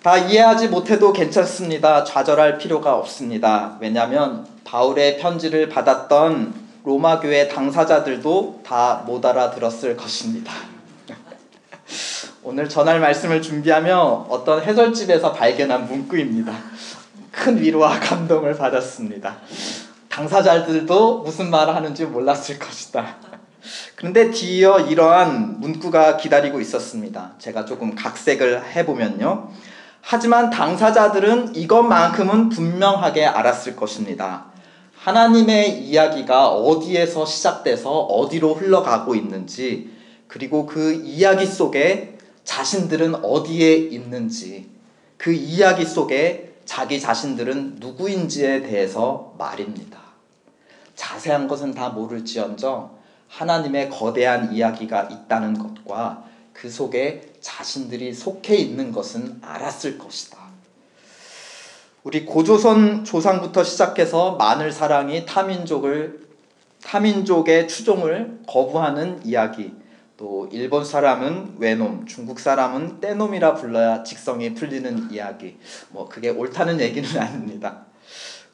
다 이해하지 못해도 괜찮습니다. 좌절할 필요가 없습니다. 왜냐하면 바울의 편지를 받았던 로마 교회 당사자들도 다 못 알아들었을 것입니다. 오늘 전할 말씀을 준비하며 어떤 해설집에서 발견한 문구입니다. 큰 위로와 감동을 받았습니다. 당사자들도 무슨 말을 하는지 몰랐을 것이다. 그런데 뒤이어 이러한 문구가 기다리고 있었습니다. 제가 조금 각색을 해보면요. 하지만 당사자들은 이것만큼은 분명하게 알았을 것입니다. 하나님의 이야기가 어디에서 시작돼서 어디로 흘러가고 있는지, 그리고 그 이야기 속에 자신들은 어디에 있는지, 그 이야기 속에 자기 자신들은 누구인지에 대해서 말입니다. 자세한 것은 다 모를지언정 하나님의 거대한 이야기가 있다는 것과 그 속에 자신들이 속해 있는 것은 알았을 것이다. 우리 고조선 조상부터 시작해서 마늘 사랑이 타민족의 추종을 거부하는 이야기, 또 일본 사람은 외놈, 중국 사람은 떼놈이라 불러야 직성이 풀리는 이야기, 그게 옳다는 얘기는 아닙니다.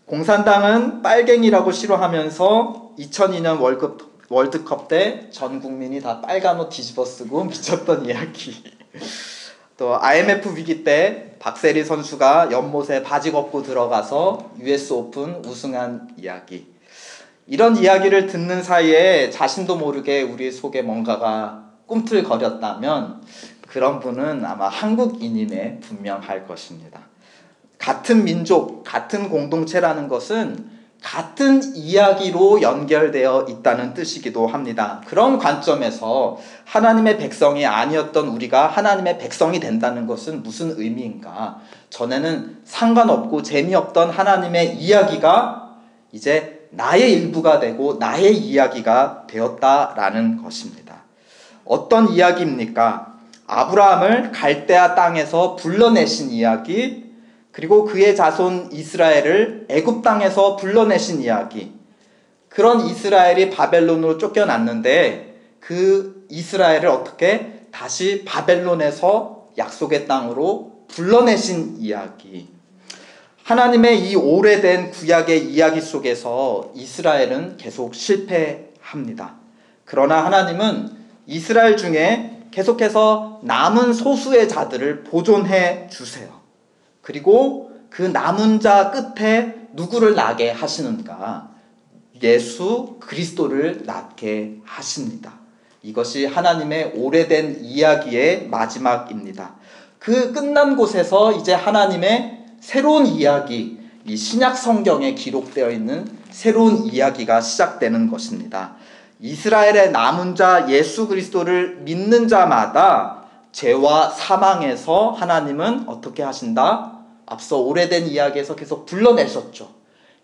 공산당은 빨갱이라고 싫어하면서 2002년 월드컵 때 전 국민이 다 빨간 옷 뒤집어 쓰고 미쳤던 이야기. 또 IMF 위기 때 박세리 선수가 연못에 바지 걷고 들어가서 US 오픈 우승한 이야기. 이런 이야기를 듣는 사이에 자신도 모르게 우리 속에 뭔가가 꿈틀거렸다면 그런 분은 아마 한국인임에 분명할 것입니다. 같은 민족, 같은 공동체라는 것은 같은 이야기로 연결되어 있다는 뜻이기도 합니다. 그런 관점에서 하나님의 백성이 아니었던 우리가 하나님의 백성이 된다는 것은 무슨 의미인가? 전에는 상관없고 재미없던 하나님의 이야기가 이제 나의 일부가 되고 나의 이야기가 되었다라는 것입니다. 어떤 이야기입니까? 아브라함을 갈대아 땅에서 불러내신 이야기, 그리고 그의 자손 이스라엘을 애굽 땅에서 불러내신 이야기. 그런 이스라엘이 바벨론으로 쫓겨났는데 그 이스라엘을 어떻게 다시 바벨론에서 약속의 땅으로 불러내신 이야기. 하나님의 이 오래된 구약의 이야기 속에서 이스라엘은 계속 실패합니다. 그러나 하나님은 이스라엘 중에 계속해서 남은 소수의 자들을 보존해 주세요. 그리고 그 남은 자 끝에 누구를 나게 하시는가? 예수 그리스도를 낳게 하십니다. 이것이 하나님의 오래된 이야기의 마지막입니다. 그 끝난 곳에서 이제 하나님의 새로운 이야기, 이 신약 성경에 기록되어 있는 새로운 이야기가 시작되는 것입니다. 이스라엘의 남은 자 예수 그리스도를 믿는 자마다 죄와 사망에서 하나님은 어떻게 하신다? 앞서 오래된 이야기에서 계속 불러내셨죠.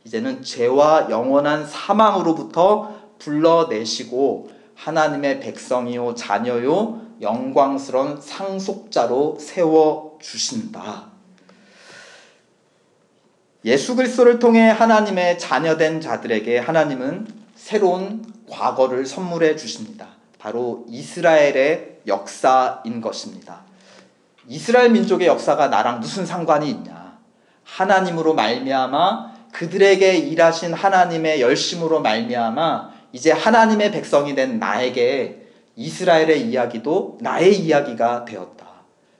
이제는 죄와 영원한 사망으로부터 불러내시고 하나님의 백성이요 자녀요 영광스러운 상속자로 세워주신다. 예수 그리스도를 통해 하나님의 자녀된 자들에게 하나님은 새로운 과거를 선물해 주십니다. 바로 이스라엘의 역사인 것입니다. 이스라엘 민족의 역사가 나랑 무슨 상관이 있냐? 하나님으로 말미암아 그들에게 일하신 하나님의 열심으로 말미암아 이제 하나님의 백성이 된 나에게 이스라엘의 이야기도 나의 이야기가 되었다.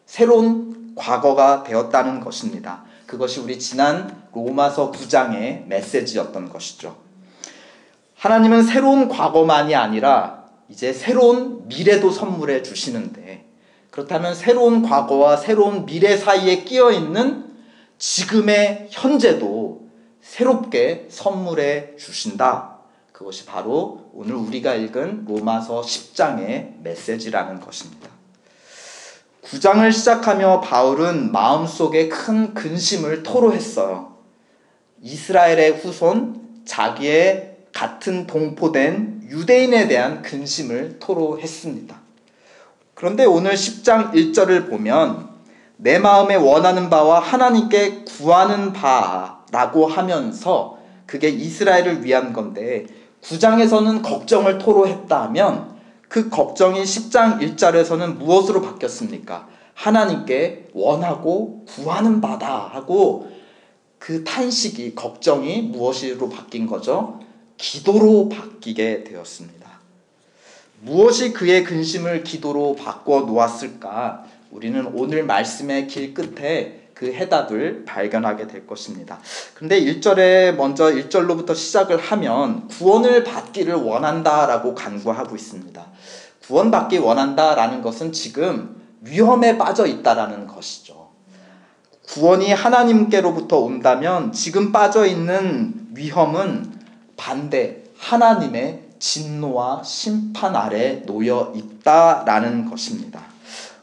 새로운 과거가 되었다는 것입니다. 그것이 우리 지난 로마서 9장의 메시지였던 것이죠. 하나님은 새로운 과거만이 아니라 이제 새로운 미래도 선물해 주시는데, 그렇다면 새로운 과거와 새로운 미래 사이에 끼어있는 지금의 현재도 새롭게 선물해 주신다. 그것이 바로 오늘 우리가 읽은 로마서 10장의 메시지라는 것입니다. 9장을 시작하며 바울은 마음속에 큰 근심을 토로했어요. 이스라엘의 후손, 자기의 같은 동포된 유대인에 대한 근심을 토로했습니다. 그런데 오늘 10장 1절을 보면 내 마음에 원하는 바와 하나님께 구하는 바라고 하면서 그게 이스라엘을 위한 건데 9장에서는 걱정을 토로했다면 그 걱정이 10장 1절에서는 무엇으로 바뀌었습니까? 하나님께 원하고 구하는 바다 하고 그 탄식이, 걱정이 무엇으로 바뀐 거죠? 기도로 바뀌게 되었습니다. 무엇이 그의 근심을 기도로 바꿔 놓았을까? 우리는 오늘 말씀의 길 끝에 그 해답을 발견하게 될 것입니다. 그런데 1절에 먼저 1절로부터 시작을 하면 구원을 받기를 원한다라고 간구하고 있습니다. 구원받기 원한다라는 것은 지금 위험에 빠져 있다라는 것이죠. 구원이 하나님께로부터 온다면 지금 빠져 있는 위험은 반대 하나님의 진노와 심판 아래 놓여 있다라는 것입니다.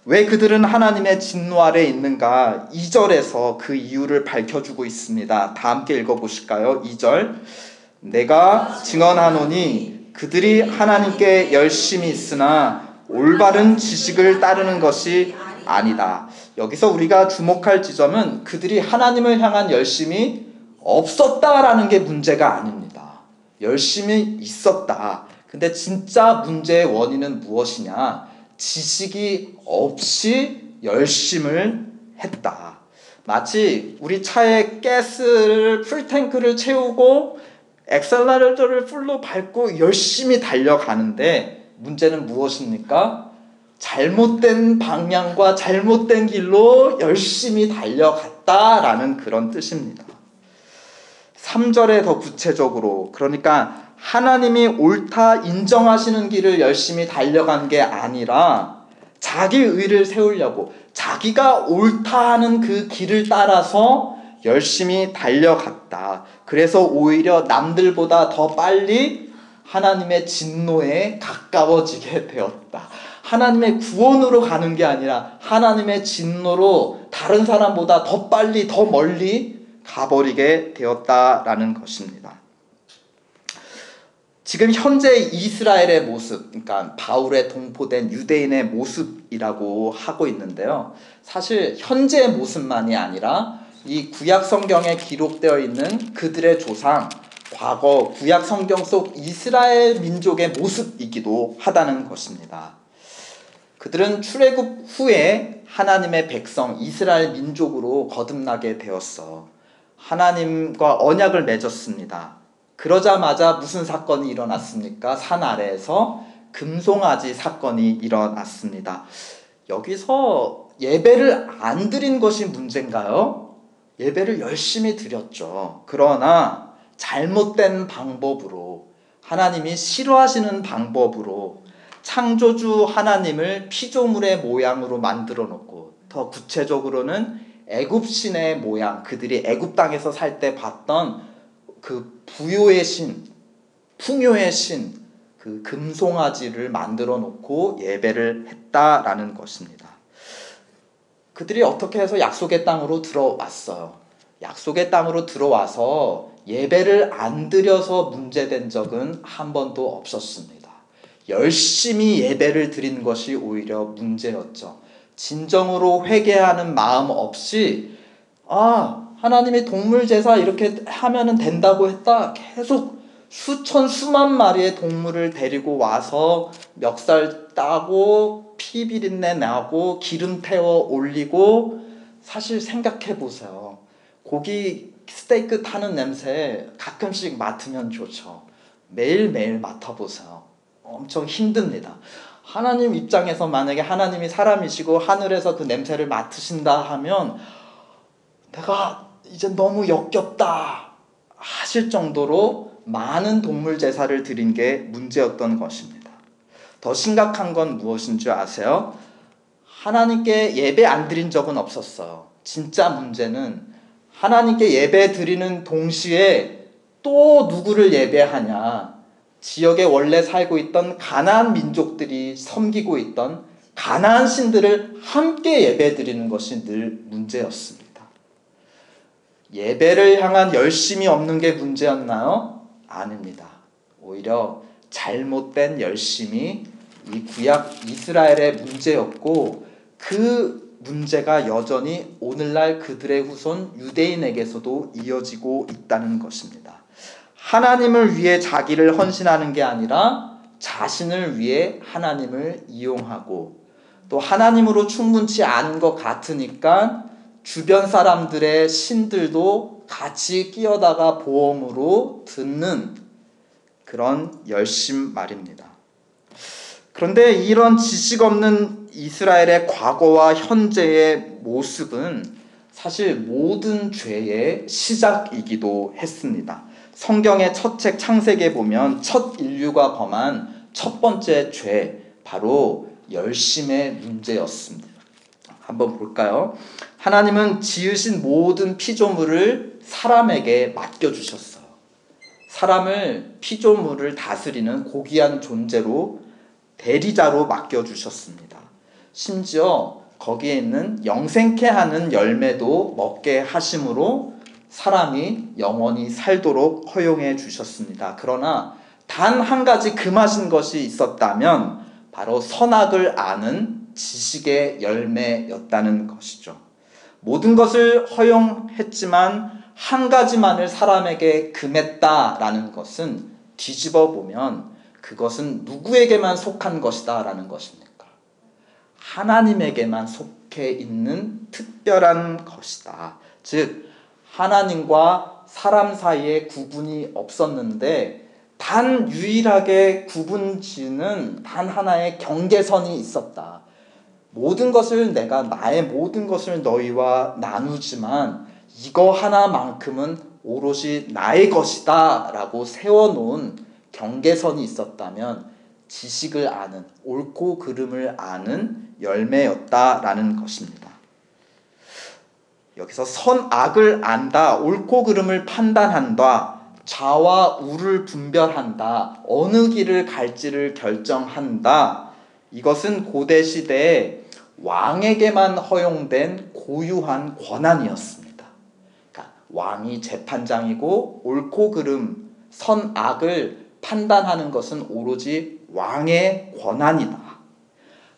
왜 그들은 하나님의 진노 아래 있는가? 2절에서 그 이유를 밝혀주고 있습니다. 다 함께 읽어보실까요? 2절 내가 증언하노니 그들이 하나님께 열심히 있으나 올바른 지식을 따르는 것이 아니다. 여기서 우리가 주목할 지점은 그들이 하나님을 향한 열심이 없었다라는 게 문제가 아닙니다. 열심히 있었다. 근데 진짜 문제의 원인은 무엇이냐? 지식이 없이 열심을 했다. 마치 우리 차에 가스를 풀탱크를 채우고 엑셀러레이터를 풀로 밟고 열심히 달려가는데 문제는 무엇입니까? 잘못된 방향과 잘못된 길로 열심히 달려갔다라는 그런 뜻입니다. 3절에 더 구체적으로, 그러니까 하나님이 옳다 인정하시는 길을 열심히 달려간 게 아니라 자기 의를 세우려고 자기가 옳다 하는 그 길을 따라서 열심히 달려갔다. 그래서 오히려 남들보다 더 빨리 하나님의 진노에 가까워지게 되었다. 하나님의 구원으로 가는 게 아니라 하나님의 진노로 다른 사람보다 더 빨리 더 멀리 가버리게 되었다라는 것입니다. 지금 현재 이스라엘의 모습, 그러니까 바울의 동포된 유대인의 모습이라고 하고 있는데요. 사실 현재의 모습만이 아니라 이 구약 성경에 기록되어 있는 그들의 조상, 과거 구약 성경 속 이스라엘 민족의 모습이기도 하다는 것입니다. 그들은 출애굽 후에 하나님의 백성 이스라엘 민족으로 거듭나게 되었어. 하나님과 언약을 맺었습니다. 그러자마자 무슨 사건이 일어났습니까? 산 아래에서 금송아지 사건이 일어났습니다. 여기서 예배를 안 드린 것이 문제인가요? 예배를 열심히 드렸죠. 그러나 잘못된 방법으로, 하나님이 싫어하시는 방법으로 창조주 하나님을 피조물의 모양으로 만들어 놓고, 더 구체적으로는 애굽신의 모양, 그들이 애굽 땅에서 살 때 봤던 그 부요의 신, 풍요의 신, 그 금송아지를 만들어 놓고 예배를 했다라는 것입니다. 그들이 어떻게 해서 약속의 땅으로 들어왔어요. 약속의 땅으로 들어와서 예배를 안 드려서 문제된 적은 한 번도 없었습니다. 열심히 예배를 드린 것이 오히려 문제였죠. 진정으로 회개하는 마음 없이 하나님이 동물 제사 이렇게 하면은 된다고 했다. 계속 수천 수만 마리의 동물을 데리고 와서 멱살 따고 피 비린내 나고 기름 태워 올리고, 사실 생각해 보세요. 고기 스테이크 타는 냄새 가끔씩 맡으면 좋죠. 매일매일 맡아보세요. 엄청 힘듭니다. 하나님 입장에서 만약에 하나님이 사람이시고 하늘에서 그 냄새를 맡으신다 하면 내가 이제 너무 역겹다 하실 정도로 많은 동물 제사를 드린 게 문제였던 것입니다. 더 심각한 건 무엇인 줄 아세요? 하나님께 예배 안 드린 적은 없었어요. 진짜 문제는 하나님께 예배 드리는 동시에 또 누구를 예배하냐? 지역에 원래 살고 있던 가나안 민족들이 섬기고 있던 가나안 신들을 함께 예배 드리는 것이 늘 문제였습니다. 예배를 향한 열심이 없는 게 문제였나요? 아닙니다. 오히려 잘못된 열심이 이 구약 이스라엘의 문제였고, 그 문제가 여전히 오늘날 그들의 후손 유대인에게서도 이어지고 있다는 것입니다. 하나님을 위해 자기를 헌신하는 게 아니라 자신을 위해 하나님을 이용하고, 또 하나님으로 충분치 않은 것 같으니까 주변 사람들의 신들도 같이 끼어다가 보험으로 듣는 그런 열심 말입니다. 그런데 이런 지식 없는 이스라엘의 과거와 현재의 모습은 사실 모든 죄의 시작이기도 했습니다. 성경의 첫 책 창세기에 보면 첫 인류가 범한 첫 번째 죄, 바로 열심의 문제였습니다. 한번 볼까요? 하나님은 지으신 모든 피조물을 사람에게 맡겨주셨어요. 사람을 피조물을 다스리는 고귀한 존재로 대리자로 맡겨주셨습니다. 심지어 거기에 있는 영생케 하는 열매도 먹게 하심으로 사람이 영원히 살도록 허용해 주셨습니다. 그러나 단 한 가지 금하신 것이 있었다면 바로 선악을 아는 지식의 열매였다는 것이죠. 모든 것을 허용했지만 한 가지만을 사람에게 금했다라는 것은 뒤집어 보면 그것은 누구에게만 속한 것이다 라는 것입니까? 하나님에게만 속해 있는 특별한 것이다. 즉 하나님과 사람 사이에 구분이 없었는데 단 유일하게 구분 지는 단 하나의 경계선이 있었다. 모든 것을 내가 나의 모든 것을 너희와 나누지만 이거 하나만큼은 오롯이 나의 것이다 라고 세워놓은 경계선이 있었다면 지식을 아는, 옳고 그름을 아는 열매였다라는 것입니다. 여기서 선악을 안다, 옳고 그름을 판단한다, 좌와 우를 분별한다, 어느 길을 갈지를 결정한다. 이것은 고대 시대에 왕에게만 허용된 고유한 권한이었습니다. 그러니까 왕이 재판장이고 옳고 그름, 선악을 판단하는 것은 오로지 왕의 권한이다.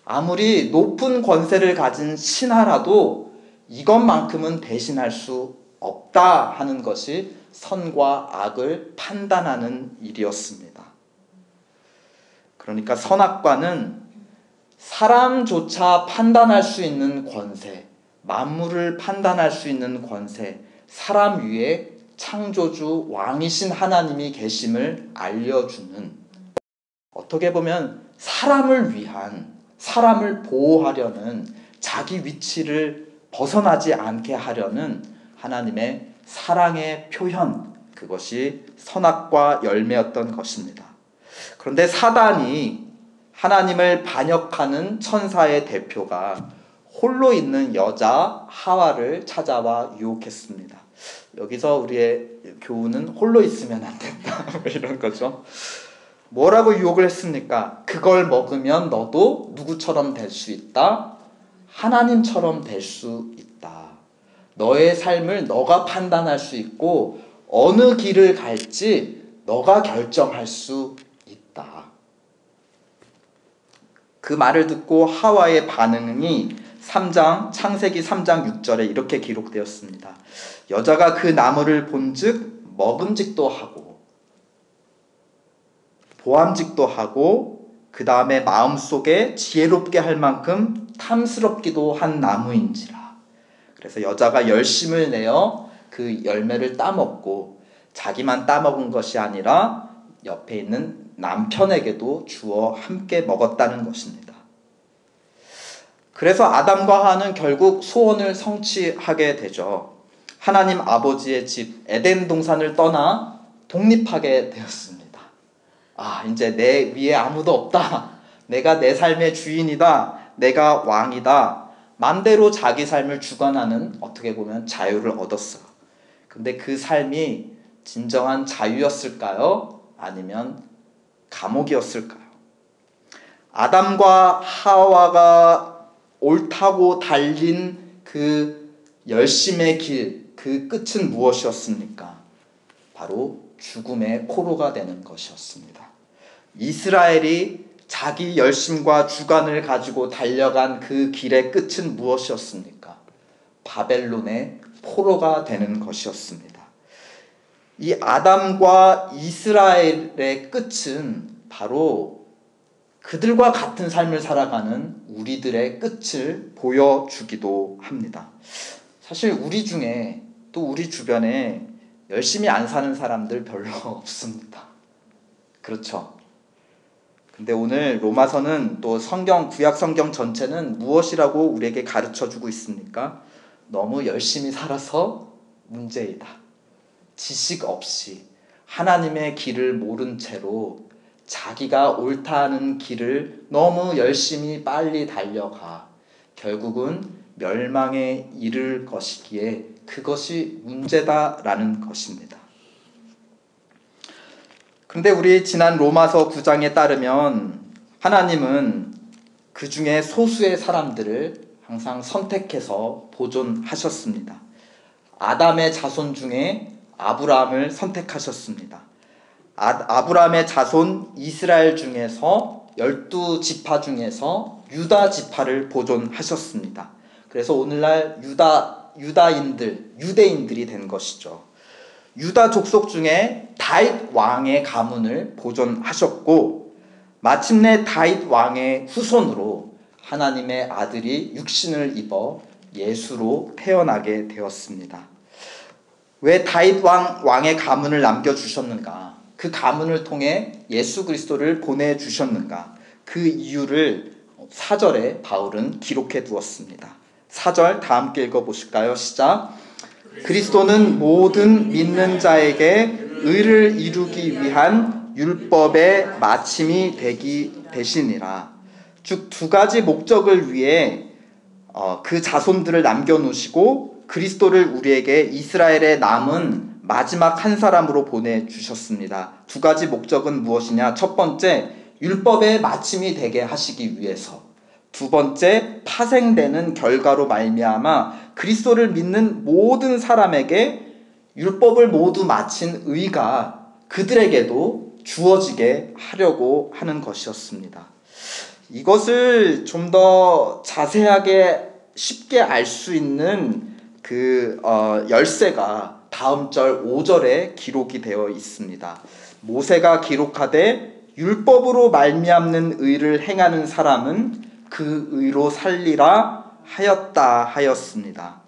아무리 높은 권세를 가진 신하라도 이것만큼은 대신할 수 없다 하는 것이 선과 악을 판단하는 일이었습니다. 그러니까 선악과는 사람조차 판단할 수 있는 권세, 만물을 판단할 수 있는 권세, 사람 위에 창조주 왕이신 하나님이 계심을 알려주는, 어떻게 보면 사람을 위한, 사람을 보호하려는, 자기 위치를 벗어나지 않게 하려는 하나님의 사랑의 표현, 그것이 선악과 열매였던 것입니다. 그런데 사단이 하나님을 반역하는 천사의 대표가 홀로 있는 여자 하와를 찾아와 유혹했습니다. 여기서 우리의 교훈은 홀로 있으면 안 된다 이런 거죠. 뭐라고 유혹을 했습니까? 그걸 먹으면 너도 누구처럼 될 수 있다? 하나님처럼 될 수 있다. 너의 삶을 너가 판단할 수 있고 어느 길을 갈지 너가 결정할 수 있다. 그 말을 듣고 하와의 반응이 창세기 3장 6절에 이렇게 기록되었습니다. 여자가 그 나무를 본즉 먹음직도 하고 보암직도 하고 그 다음에 마음속에 지혜롭게 할 만큼 탐스럽기도 한 나무인지라. 그래서 여자가 열심을 내어 그 열매를 따먹고 자기만 따먹은 것이 아니라 옆에 있는 남편에게도 주어 함께 먹었다는 것입니다. 그래서 아담과 하와는 결국 소원을 성취하게 되죠. 하나님 아버지의 집 에덴 동산을 떠나 독립하게 되었습니다. 이제 내 위에 아무도 없다. 내가 내 삶의 주인이다. 내가 왕이다. 맘대로 자기 삶을 주관하는, 어떻게 보면 자유를 얻었어요. 근데 그 삶이 진정한 자유였을까요? 아니면 감옥이었을까요? 아담과 하와가 옳다고 달린 그 열심의 길, 그 끝은 무엇이었습니까? 바로 죽음의 포로가 되는 것이었습니다. 이스라엘이 자기 열심과 주관을 가지고 달려간 그 길의 끝은 무엇이었습니까? 바벨론의 포로가 되는 것이었습니다. 이 아담과 이스라엘의 끝은 바로 그들과 같은 삶을 살아가는 우리들의 끝을 보여주기도 합니다. 사실 우리 중에 또 우리 주변에 열심히 안 사는 사람들 별로 없습니다. 그렇죠? 근데 오늘 로마서는 또 구약 성경 전체는 무엇이라고 우리에게 가르쳐 주고 있습니까? 너무 열심히 살아서 문제이다. 지식 없이 하나님의 길을 모른 채로 자기가 옳다는 길을 너무 열심히 빨리 달려가 결국은 멸망에 이를 것이기에 그것이 문제다라는 것입니다. 그런데 우리 지난 로마서 9장에 따르면 하나님은 그 중에 소수의 사람들을 항상 선택해서 보존하셨습니다. 아담의 자손 중에 아브라함을 선택하셨습니다. 아브라함의 자손 이스라엘 중에서 12지파 중에서 유다 지파를 보존하셨습니다. 그래서 오늘날 유대인들이 된 것이죠. 유다 족속 중에 다윗 왕의 가문을 보존하셨고 마침내 다윗 왕의 후손으로 하나님의 아들이 육신을 입어 예수로 태어나게 되었습니다. 왜 다윗 왕의 가문을 남겨주셨는가? 그 가문을 통해 예수 그리스도를 보내주셨는가? 그 이유를 4절에 바울은 기록해 두었습니다. 4절 다 함께 읽어보실까요? 시작. 그리스도는 모든 믿는 자에게 의를 이루기 위한 율법의 마침이 되시니라. 즉 두 가지 목적을 위해 그 자손들을 남겨놓으시고 그리스도를 우리에게 이스라엘의 남은 마지막 한 사람으로 보내주셨습니다. 두 가지 목적은 무엇이냐? 첫 번째, 율법의 마침이 되게 하시기 위해서. 두 번째, 파생되는 결과로 말미암아 그리스도를 믿는 모든 사람에게 율법을 모두 마친 의가 그들에게도 주어지게 하려고 하는 것이었습니다. 이것을 좀 더 자세하게 쉽게 알 수 있는 열쇠가 다음 절 5절에 기록이 되어 있습니다. 모세가 기록하되 율법으로 말미암는 의를 행하는 사람은 그 의로 살리라 하였습니다.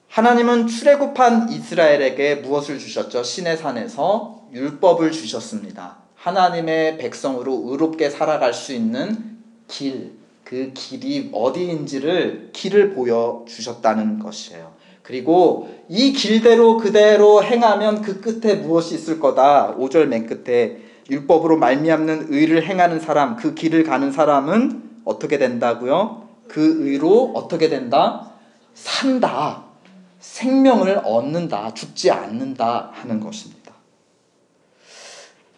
하나님은 출애굽한 이스라엘에게 무엇을 주셨죠? 시내 산에서 율법을 주셨습니다. 하나님의 백성으로 의롭게 살아갈 수 있는 길, 그 길이 어디인지를 길을 보여주셨다는 것이에요. 그리고 이 길대로 그대로 행하면 그 끝에 무엇이 있을 거다. 5절 맨 끝에 율법으로 말미암는 의를 행하는 사람, 그 길을 가는 사람은 어떻게 된다고요? 그 의로 어떻게 된다? 산다. 생명을 얻는다. 죽지 않는다 하는 것입니다.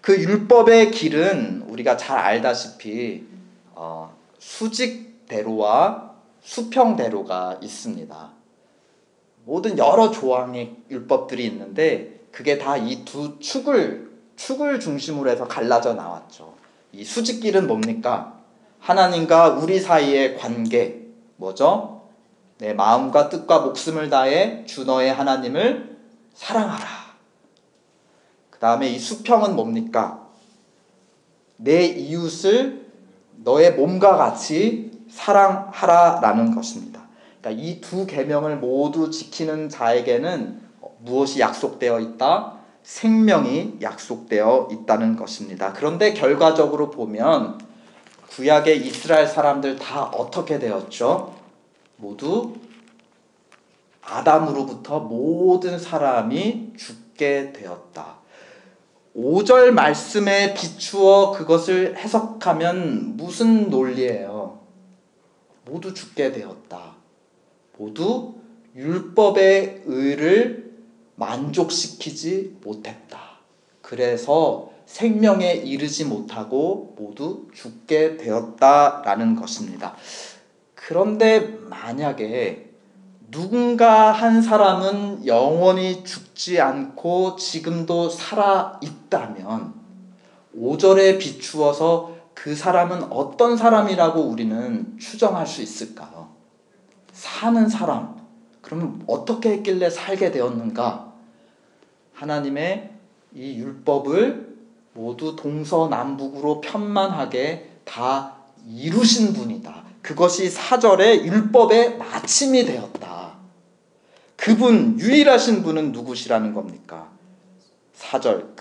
그 율법의 길은 우리가 잘 알다시피 수직대로와 수평대로가 있습니다. 모든 여러 조항의 율법들이 있는데 그게 다 이 두 축을 중심으로 해서 갈라져 나왔죠. 이 수직길은 뭡니까? 하나님과 우리 사이의 관계, 뭐죠? 내 마음과 뜻과 목숨을 다해 주 너의 하나님을 사랑하라. 그 다음에 이 수평은 뭡니까? 내 이웃을 너의 몸과 같이 사랑하라라는 것입니다. 그러니까 이 두 계명을 모두 지키는 자에게는 무엇이 약속되어 있다? 생명이 약속되어 있다는 것입니다. 그런데 결과적으로 보면 구약의 이스라엘 사람들 다 어떻게 되었죠? 모두 아담으로부터 모든 사람이 죽게 되었다. 5절 말씀에 비추어 그것을 해석하면 무슨 논리예요? 모두 죽게 되었다. 모두 율법의 의를 만족시키지 못했다. 그래서 생명에 이르지 못하고 모두 죽게 되었다라는 것입니다. 그런데 만약에 누군가 한 사람은 영원히 죽지 않고 지금도 살아 있다면 5절에 비추어서 그 사람은 어떤 사람이라고 우리는 추정할 수 있을까요? 사는 사람. 그러면 어떻게 했길래 살게 되었는가? 하나님의 이 율법을 모두 동서남북으로 편만하게 다 이루신 분이다. 그것이 4절의 율법의 마침이 되었다. 그분, 유일하신 분은 누구시라는 겁니까? 4절,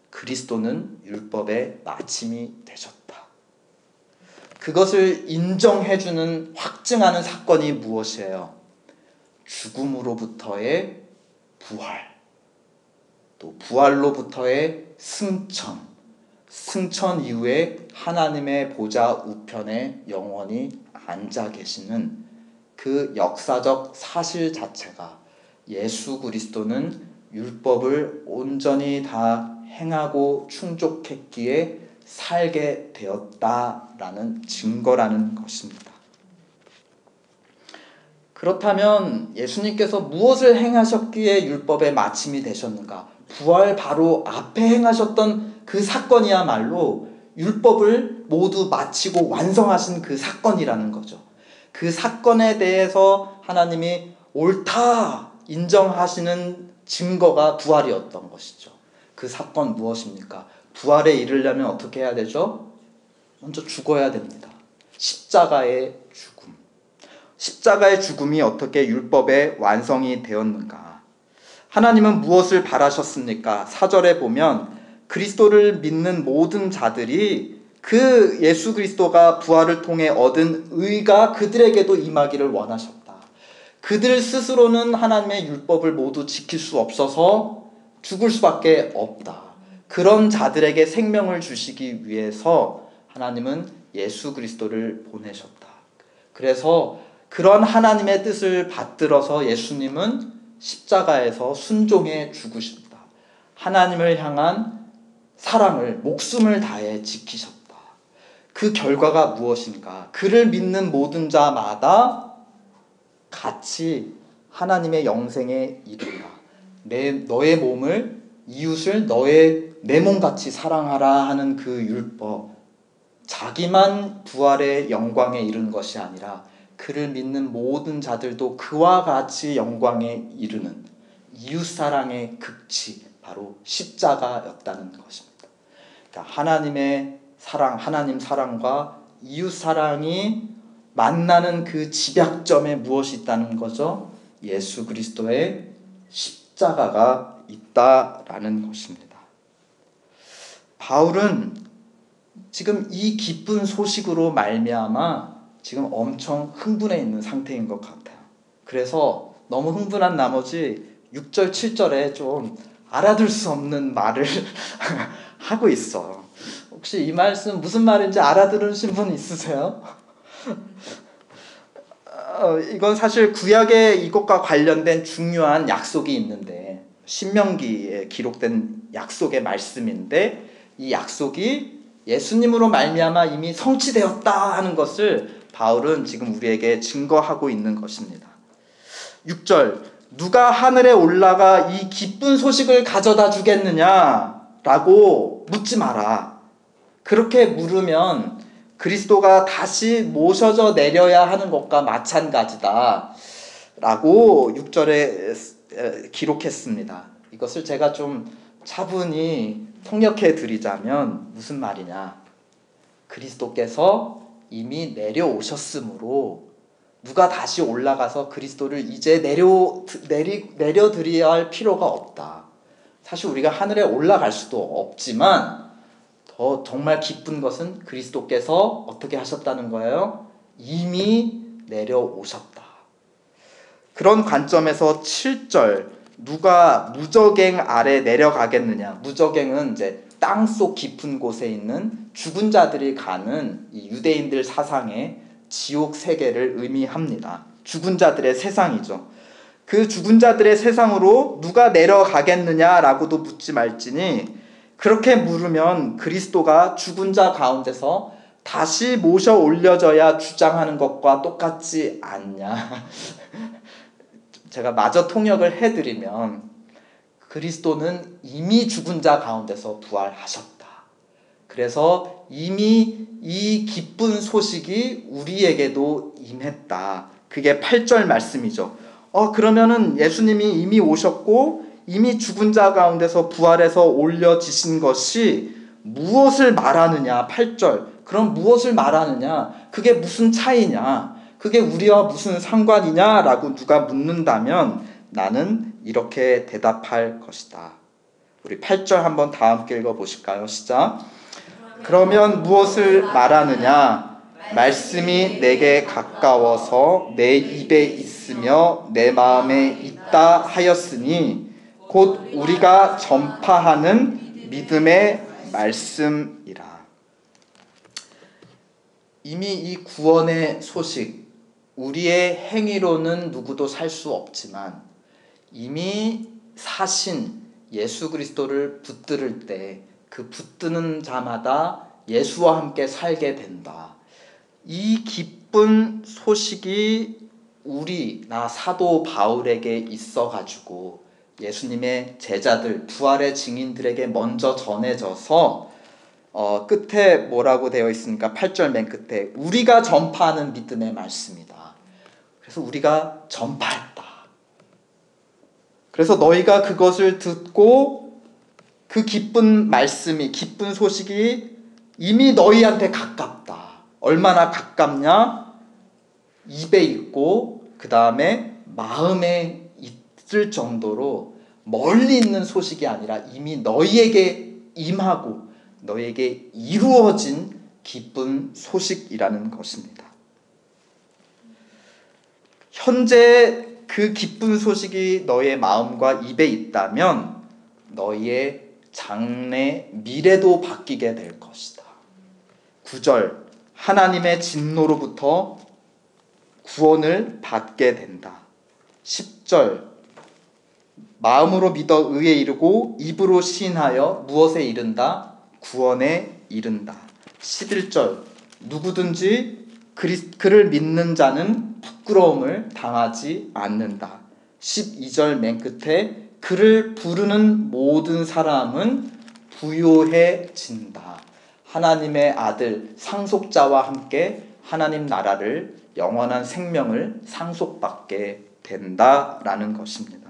그리스도는 율법의 마침이 되셨다. 그것을 인정해주는, 확증하는 사건이 무엇이에요? 죽음으로부터의 부활, 또 부활로부터의 승천, 승천 이후에 하나님의 보좌 우편에 영원히 앉아 계시는 그 역사적 사실 자체가 예수 그리스도는 율법을 온전히 다 행하고 충족했기에 살게 되었다라는 증거라는 것입니다. 그렇다면 예수님께서 무엇을 행하셨기에 율법의 마침이 되셨는가? 부활 바로 앞에 행하셨던 그 사건이야말로 율법을 모두 마치고 완성하신 그 사건이라는 거죠. 그 사건에 대해서 하나님이 옳다 인정하시는 증거가 부활이었던 것이죠. 그 사건 무엇입니까? 부활에 이르려면 어떻게 해야 되죠? 먼저 죽어야 됩니다. 십자가의 죽음. 십자가의 죽음이 어떻게 율법의 완성이 되었는가? 하나님은 무엇을 바라셨습니까? 4절에 보면 그리스도를 믿는 모든 자들이 그 예수 그리스도가 부활을 통해 얻은 의가 그들에게도 임하기를 원하셨다. 그들 스스로는 하나님의 율법을 모두 지킬 수 없어서 죽을 수밖에 없다. 그런 자들에게 생명을 주시기 위해서 하나님은 예수 그리스도를 보내셨다. 그래서 그런 하나님의 뜻을 받들어서 예수님은 십자가에서 순종해 죽으십니다. 하나님을 향한 사랑을 목숨을 다해 지키셨다. 그 결과가 무엇인가? 그를 믿는 모든 자마다 같이 하나님의 영생에 이르리라. 너의 몸을 이웃을 내 몸같이 사랑하라 하는 그 율법, 자기만 부활의 영광에 이르는 것이 아니라 그를 믿는 모든 자들도 그와 같이 영광에 이르는 이웃사랑의 극치, 바로 십자가였다는 것입니다. 그러니까 하나님의 사랑, 하나님 사랑과 이웃사랑이 만나는 그 집약점에 무엇이 있다는 거죠? 예수 그리스도의 십자가가 있다라는 것입니다. 바울은 지금 이 기쁜 소식으로 말미암아 지금 엄청 흥분해 있는 상태인 것 같아요. 그래서 너무 흥분한 나머지 6절, 7절에 좀 알아들 수 없는 말을 하고 있어. 혹시 이 말씀 무슨 말인지 알아들으신 분 있으세요? 이건 사실 구약의 이것과 관련된 중요한 약속이 있는데 신명기에 기록된 약속의 말씀인데 이 약속이 예수님으로 말미암아 이미 성취되었다 하는 것을 바울은 지금 우리에게 증거하고 있는 것입니다. 6절, 누가 하늘에 올라가 이 기쁜 소식을 가져다 주겠느냐라고 묻지 마라. 그렇게 물으면 그리스도가 다시 모셔져 내려야 하는 것과 마찬가지다 라고 6절에 기록했습니다. 이것을 제가 좀 차분히 통역해 드리자면 무슨 말이냐, 그리스도께서 이미 내려오셨으므로 누가 다시 올라가서 그리스도를 이제 내려드려야 할 필요가 없다. 사실 우리가 하늘에 올라갈 수도 없지만 더 정말 기쁜 것은 그리스도께서 어떻게 하셨다는 거예요? 이미 내려오셨다. 그런 관점에서 7절, 누가 무저갱 아래 내려가겠느냐. 무저갱은 이제 땅속 깊은 곳에 있는 죽은 자들이 가는 이 유대인들 사상의 지옥 세계를 의미합니다. 죽은 자들의 세상이죠. 그 죽은 자들의 세상으로 누가 내려가겠느냐라고도 묻지 말지니 그렇게 물으면 그리스도가 죽은 자 가운데서 다시 모셔 올려져야 주장하는 것과 똑같지 않냐. 제가 마저 통역을 해드리면 그리스도는 이미 죽은 자 가운데서 부활하셨다. 그래서 이미 이 기쁜 소식이 우리에게도 임했다. 그게 8절 말씀이죠. 그러면은 예수님이 이미 오셨고 이미 죽은 자 가운데서 부활해서 올려지신 것이 무엇을 말하느냐. 8절. 그럼 무엇을 말하느냐? 그게 무슨 차이냐? 그게 우리와 무슨 상관이냐라고 누가 묻는다면 나는 이렇게 대답할 것이다. 우리 8절 한번 다 함께 읽어보실까요? 시작. 그러면 무엇을 말하느냐? 말씀이 내게 가까워서 내 입에 있으며 내 마음에 있다 하였으니 곧 우리가 전파하는 믿음의 말씀이라. 이미 이 구원의 소식, 우리의 행위로는 누구도 살 수 없지만 이미 사신 예수 그리스도를 붙들을 때 그 붙드는 자마다 예수와 함께 살게 된다. 이 기쁜 소식이 나 사도 바울에게 있어가지고 예수님의 제자들, 부활의 증인들에게 먼저 전해져서 끝에 뭐라고 되어 있습니까? 8절 맨 끝에 우리가 전파하는 믿음의 말씀이다. 그래서 우리가 전파했다. 그래서 너희가 그것을 듣고 그 기쁜 말씀이, 기쁜 소식이 이미 너희한테 가깝다. 얼마나 가깝냐? 입에 있고 그 다음에 마음에 있을 정도로 멀리 있는 소식이 아니라 이미 너희에게 임하고 너희에게 이루어진 기쁜 소식이라는 것입니다. 현재 그 기쁜 소식이 너희의 마음과 입에 있다면 너희의 장래 미래도 바뀌게 될 것이다. 9절 하나님의 진노로부터 구원을 받게 된다. 10절 마음으로 믿어 의에 이르고 입으로 시인하여 무엇에 이른다? 구원에 이른다. 11절 누구든지 그를 믿는 자는 부끄러움을 당하지 않는다. 12절 맨 끝에 그를 부르는 모든 사람은 부요해진다. 하나님의 아들 상속자와 함께 하나님 나라를 영원한 생명을 상속받게 된다라는 것입니다.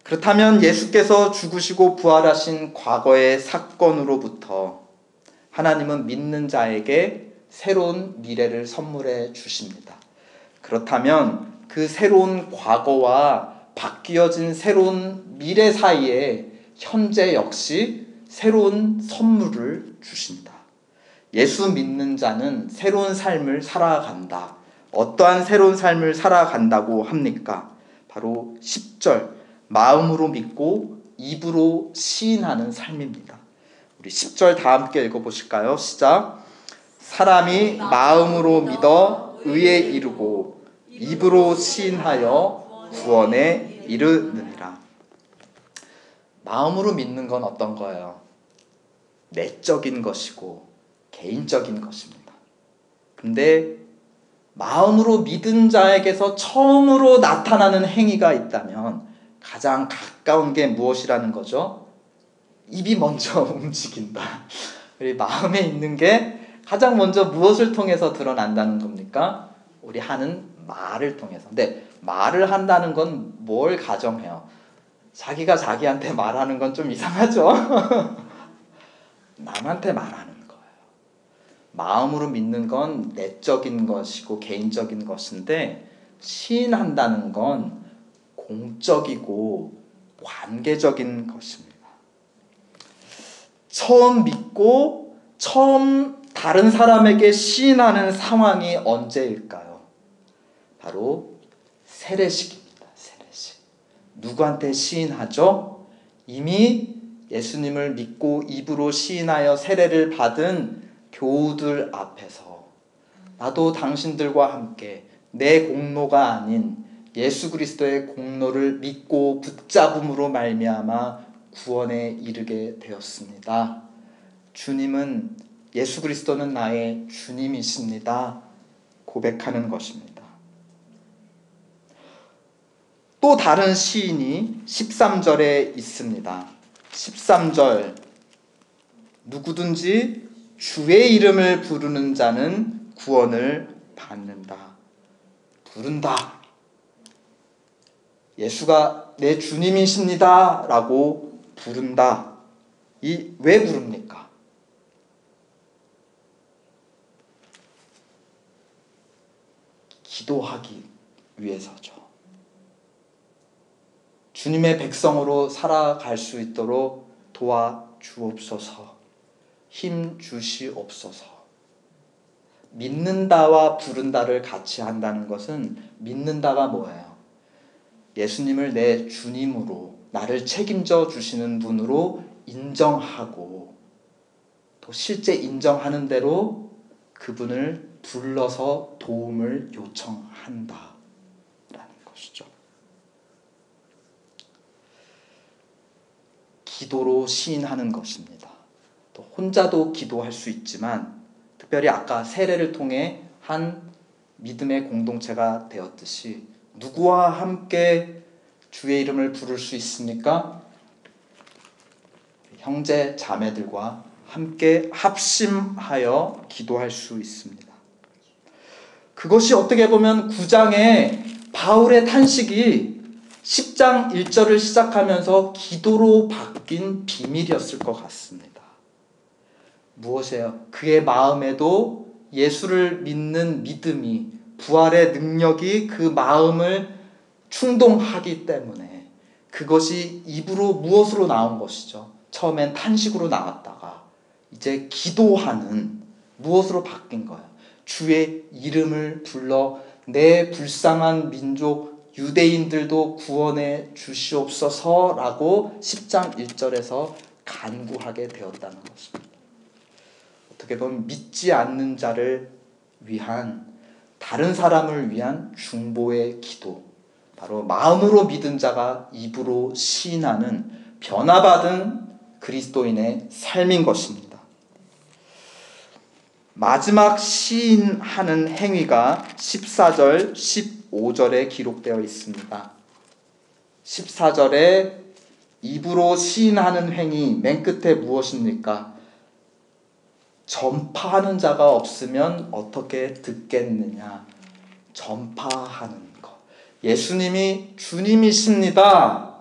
그렇다면 예수께서 죽으시고 부활하신 과거의 사건으로부터 하나님은 믿는 자에게 새로운 미래를 선물해 주십니다. 그렇다면 그 새로운 과거와 바뀌어진 새로운 미래 사이에 현재 역시 새로운 선물을 주신다. 예수 믿는 자는 새로운 삶을 살아간다. 어떠한 새로운 삶을 살아간다고 합니까? 바로 10절 마음으로 믿고 입으로 시인하는 삶입니다. 우리 10절 다 함께 읽어보실까요? 시작. 사람이 마음으로 믿어 의에 이르고 입으로 시인하여 구원에 이르느니라. 마음으로 믿는 건 어떤 거예요? 내적인 것이고 개인적인 것입니다. 근데 마음으로 믿은 자에게서 처음으로 나타나는 행위가 있다면 가장 가까운 게 무엇이라는 거죠? 입이 먼저 움직인다. 우리 마음에 있는 게 가장 먼저 무엇을 통해서 드러난다는 겁니까? 우리 하는 말을 통해서. 근데 말을 한다는 건 뭘 가정해요? 자기가 자기한테 말하는 건 좀 이상하죠? 남한테 말하는 거예요. 마음으로 믿는 건 내적인 것이고 개인적인 것인데 시인한다는 건 공적이고 관계적인 것입니다. 처음 믿고 처음 다른 사람에게 시인하는 상황이 언제일까요? 바로 세례식입니다. 세례식. 누구한테 시인하죠? 이미 예수님을 믿고 입으로 시인하여 세례를 받은 교우들 앞에서 나도 당신들과 함께 내 공로가 아닌 예수 그리스도의 공로를 믿고 붙잡음으로 말미암아 구원에 이르게 되었습니다. 주님은 예수 그리스도는 나의 주님이십니다. 고백하는 것입니다. 또 다른 시인이 13절에 있습니다. 13절 누구든지 주의 이름을 부르는 자는 구원을 받는다. 부른다. 예수가 내 주님이십니다 라고 부른다. 왜 부릅니까? 기도하기 위해서죠. 주님의 백성으로 살아갈 수 있도록 도와주옵소서. 힘 주시옵소서. 믿는다와 부른다를 같이 한다는 것은, 믿는다가 뭐예요? 예수님을 내 주님으로, 나를 책임져 주시는 분으로 인정하고, 또 실제 인정하는 대로 그분을 불러서 도움을 요청한다 라는 것이죠. 기도로 시인하는 것입니다. 또 혼자도 기도할 수 있지만, 특별히 아까 세례를 통해 한 믿음의 공동체가 되었듯이 누구와 함께 주의 이름을 부를 수 있습니까? 형제 자매들과 함께 합심하여 기도할 수 있습니다. 그것이 어떻게 보면 9장의 바울의 탄식이 10장 1절을 시작하면서 기도로 바뀐 비밀이었을 것 같습니다. 무엇이에요? 그의 마음에도 예수를 믿는 믿음이, 부활의 능력이 그 마음을 충동하기 때문에 그것이 입으로 무엇으로 나온 것이죠? 처음엔 탄식으로 나왔다가 이제 기도하는 무엇으로 바뀐 거예요? 주의 이름을 불러 내 불쌍한 민족 유대인들도 구원해 주시옵소서라고 10장 1절에서 간구하게 되었다는 것입니다. 어떻게 보면 믿지 않는 자를 위한, 다른 사람을 위한 중보의 기도, 바로 마음으로 믿은 자가 입으로 시인하는 변화받은 그리스도인의 삶인 것입니다. 마지막 시인하는 행위가 14절, 15절에 기록되어 있습니다. 14절에 입으로 시인하는 행위, 맨 끝에 무엇입니까? 전파하는 자가 없으면 어떻게 듣겠느냐. 전파하는 것. 예수님이 주님이십니다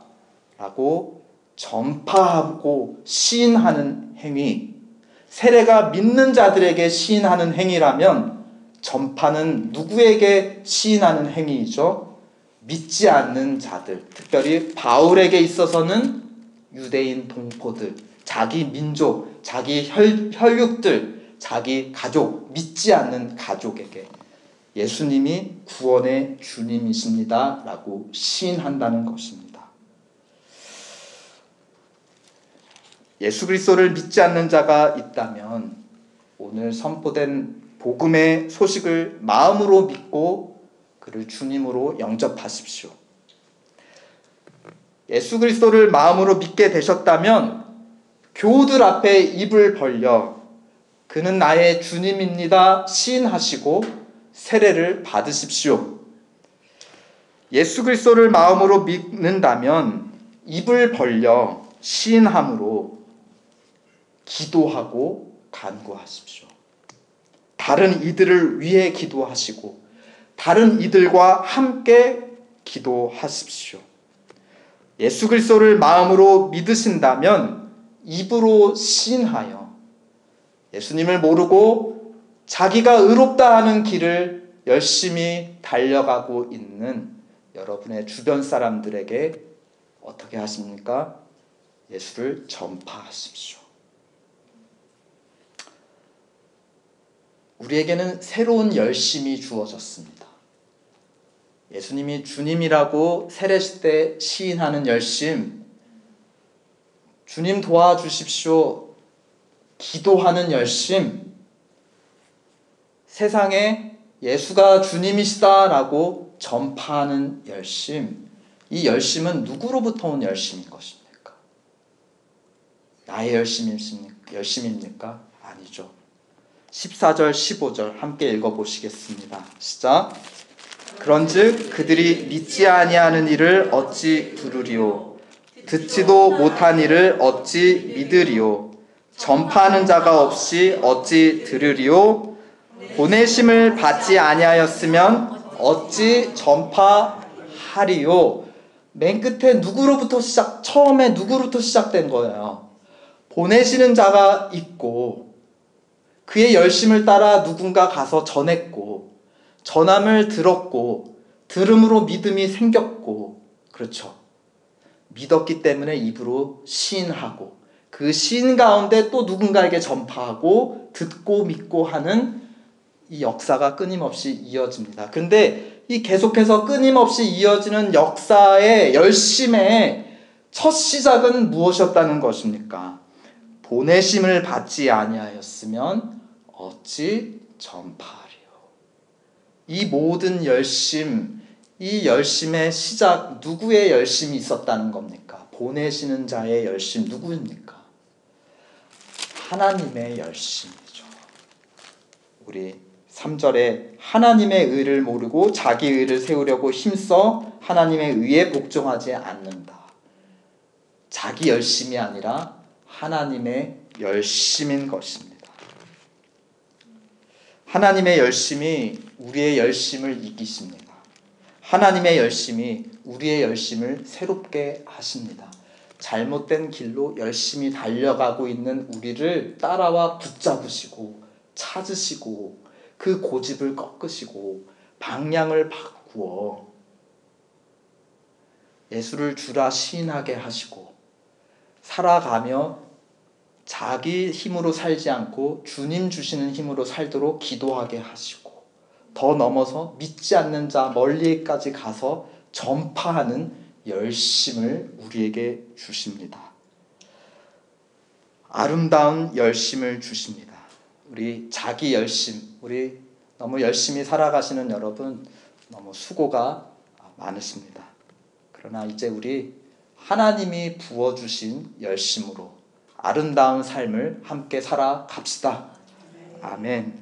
라고 전파하고 시인하는 행위. 세례가 믿는 자들에게 시인하는 행위라면 전파는 누구에게 시인하는 행위이죠? 믿지 않는 자들, 특별히 바울에게 있어서는 유대인 동포들, 자기 민족, 자기 혈육들, 자기 가족, 믿지 않는 가족에게 예수님이 구원의 주님이십니다 라고 시인한다는 것입니다. 예수 그리스도를 믿지 않는 자가 있다면 오늘 선포된 복음의 소식을 마음으로 믿고 그를 주님으로 영접하십시오. 예수 그리스도를 마음으로 믿게 되셨다면 교우들 앞에 입을 벌려 그는 나의 주님입니다 시인하시고 세례를 받으십시오. 예수 그리스도를 마음으로 믿는다면 입을 벌려 시인함으로 기도하고 간구하십시오. 다른 이들을 위해 기도하시고 다른 이들과 함께 기도하십시오. 예수 그리스도를 마음으로 믿으신다면 입으로 시인하여 예수님을 모르고 자기가 의롭다 하는 길을 열심히 달려가고 있는 여러분의 주변 사람들에게 어떻게 하십니까? 예수를 전파하십시오. 우리에게는 새로운 열심이 주어졌습니다. 예수님이 주님이라고 세례식 때 시인하는 열심, 주님 도와주십시오 기도하는 열심, 세상에 예수가 주님이시다라고 전파하는 열심, 이 열심은 누구로부터 온 열심인 것입니까? 나의 열심입니까? 아니죠. 14절 15절 함께 읽어보시겠습니다. 시작. 그런즉 그들이 믿지 아니하는 이를 어찌 부르리오? 듣지도 못한 이를 어찌 믿으리오? 전파하는 자가 없이 어찌 들으리오? 보내심을 받지 아니하였으면 어찌 전파하리요? 맨 끝에 처음에 누구로부터 시작된 거예요? 보내시는 자가 있고, 그의 열심을 따라 누군가 가서 전했고, 전함을 들었고, 들음으로 믿음이 생겼고, 그렇죠. 믿었기 때문에 입으로 시인하고, 그 시인 가운데 또 누군가에게 전파하고, 듣고 믿고 하는 이 역사가 끊임없이 이어집니다. 근데 이 계속해서 끊임없이 이어지는 역사의 열심의 첫 시작은 무엇이었다는 것입니까? 보내심을 받지 아니하였으면 어찌 전파하리요. 이 모든 열심, 이 열심의 시작, 누구의 열심이 있었다는 겁니까? 보내시는 자의 열심 누구입니까? 하나님의 열심이죠. 우리 3절에 하나님의 의를 모르고 자기 의를 세우려고 힘써 하나님의 의에 복종하지 않는다. 자기 열심이 아니라 하나님의 열심인 것입니다. 하나님의 열심이 우리의 열심을 이기십니다. 하나님의 열심이 우리의 열심을 새롭게 하십니다. 잘못된 길로 열심히 달려가고 있는 우리를 따라와 붙잡으시고 찾으시고 그 고집을 꺾으시고 방향을 바꾸어 예수를 주라 시인하게 하시고 살아가며 자기 힘으로 살지 않고 주님 주시는 힘으로 살도록 기도하게 하시고 더 넘어서 믿지 않는 자 멀리까지 가서 전파하는 열심을 우리에게 주십니다. 아름다운 열심을 주십니다. 우리 자기 열심, 우리 너무 열심히 살아가시는 여러분 너무 수고가 많으십니다. 그러나 이제 우리 하나님이 부어주신 열심으로 아름다운 삶을 함께 살아갑시다. 아멘.